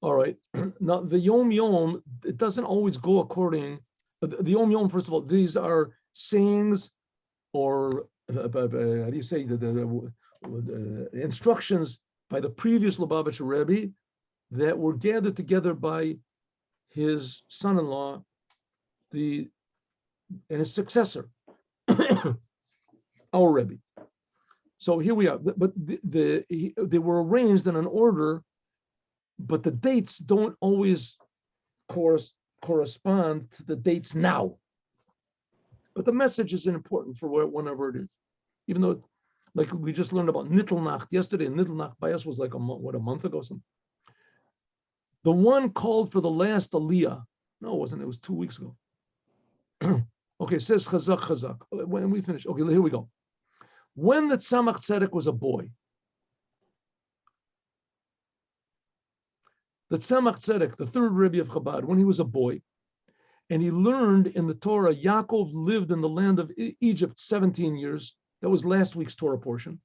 All right. Now the Yom Yom, it doesn't always go according. The Yom Yom, first of all, these are sayings or how do you say the instructions by the previous Lubavitcher Rebbe that were gathered together by his son-in-law, and his successor, our Rebbe. So here we are. But they were arranged in an order, but the dates don't always correspond to the dates now. But the message is important for whenever it is. Even though, like we just learned about Nittelnacht yesterday, and Nittelnacht by us was like a month ago. Something. The one called for the last Aliyah. No, it wasn't. It was 2 weeks ago. Okay, it says Chazak. When we finish, okay, here we go. When the Tzemach Tzedek was a boy, the Tzemach Tzedek, the third Rebbe of Chabad, when he was a boy, and he learned in the Torah, Yaakov lived in the land of Egypt 17 years. That was last week's Torah portion.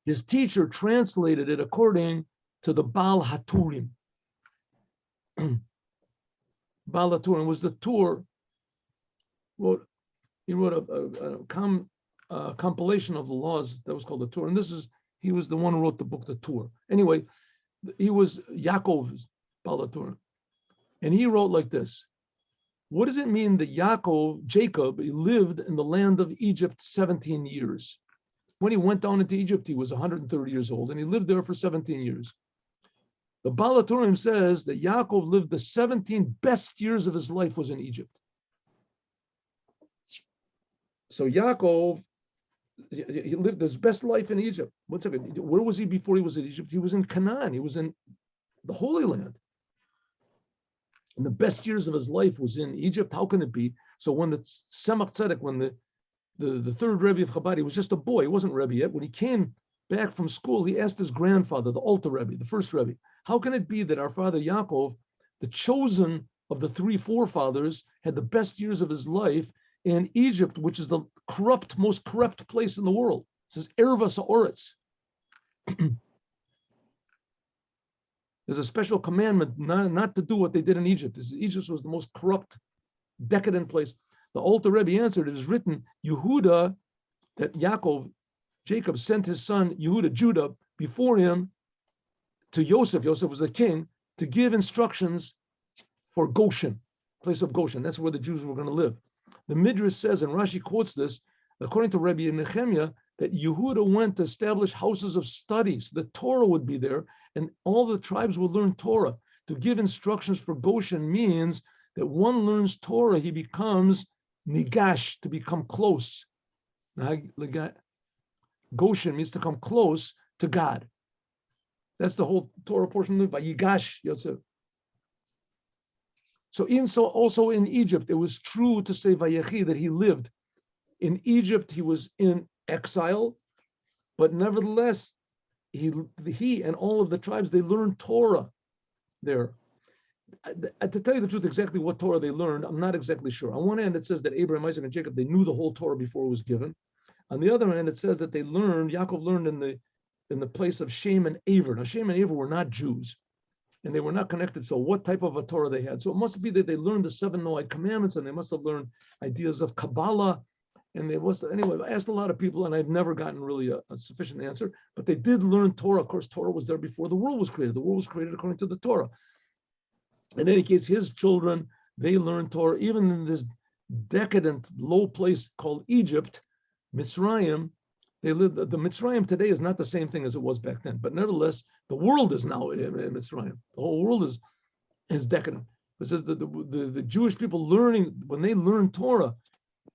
His teacher translated it according to the Baal HaTurim. Baal HaTurim was the Torah. He wrote a compilation of the laws that was called the Torah. And he was the one who wrote the book, the Torah. Anyway, he was Yaakov's Baal HaTurim. And he wrote like this. What does it mean that Jacob, he lived in the land of Egypt 17 years? When he went down into Egypt, he was 130 years old, and he lived there for 17 years. The Baal HaTurim says that Yaakov lived the 17 best years of his life was in Egypt. So Yaakov, he lived his best life in Egypt. One second, where was he before he was in Egypt? He was in Canaan. He was in the Holy Land. And the best years of his life was in Egypt. How can it be? So when the Tzemach Tzedek, when the third Rebbe of Chabad, he was just a boy, he wasn't Rebbe yet. When he came back from school, he asked his grandfather, the Alter Rebbe, the first Rebbe, how can it be that our father Yaakov, the chosen of the three forefathers, had the best years of his life in Egypt, which is the most corrupt place in the world? It says, Ervas Ha'oretz. There's a special commandment not to do what they did in Egypt. Egypt was the most corrupt, decadent place. The Alter Rebbe answered, it is written, Yehuda, that Jacob sent his son Yehuda, Judah, before him to Yosef. Yosef was the king, to give instructions for Goshen, place of Goshen. That's where the Jews were going to live. The Midrash says, and Rashi quotes this, according to Rebbe Nehemiah, that Yehuda went to establish houses of study, so the Torah would be there, and all the tribes would learn Torah. To give instructions for Goshen means that one learns Torah, he becomes nigash, to become close. Goshen means to come close to God. That's the whole Torah portion by Yigash Yosef. So also in Egypt, it was true to say Vayechi, that he lived. In Egypt, he was in exile, but nevertheless, he and all of the tribes, they learned Torah there. To tell you the truth, exactly what Torah they learned, I'm not exactly sure. On one hand, it says that Abraham, Isaac, and Jacob, they knew the whole Torah before it was given. On the other hand, it says that Yaakov learned in the place of Shem and Aver. Now, Shem and Aver were not Jews, and they were not connected. So what type of a Torah they had? So it must be that they learned the 7 Noahide commandments, and they must have learned ideas of Kabbalah. And anyway, I asked a lot of people, and I've never gotten really a sufficient answer, but they did learn Torah. Of course, Torah was there before the world was created. The world was created according to the Torah. In any case, his children, they learned Torah, even in this decadent, low place called Egypt, Mitzrayim. They lived. The Mitzrayim today is not the same thing as it was back then, but nevertheless, the world is now in Mitzrayim. The whole world is decadent. It says that the Jewish people learning, when they learned Torah,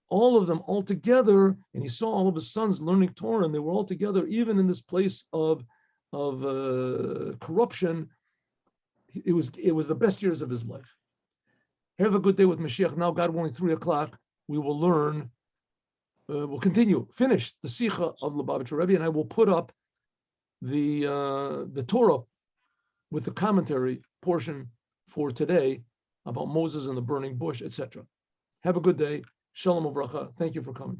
all of them all together, and he saw all of his sons learning Torah, and they were all together, even in this place of corruption. It was the best years of his life. Have a good day with Mashiach. Now, God willing, 3:00, we will learn. We'll finish the Sikha of Lubavitcher Rebbe, and I will put up the Torah with the commentary portion for today about Moses and the burning bush, etc. Have a good day. Shalom uvracha. Thank you for coming.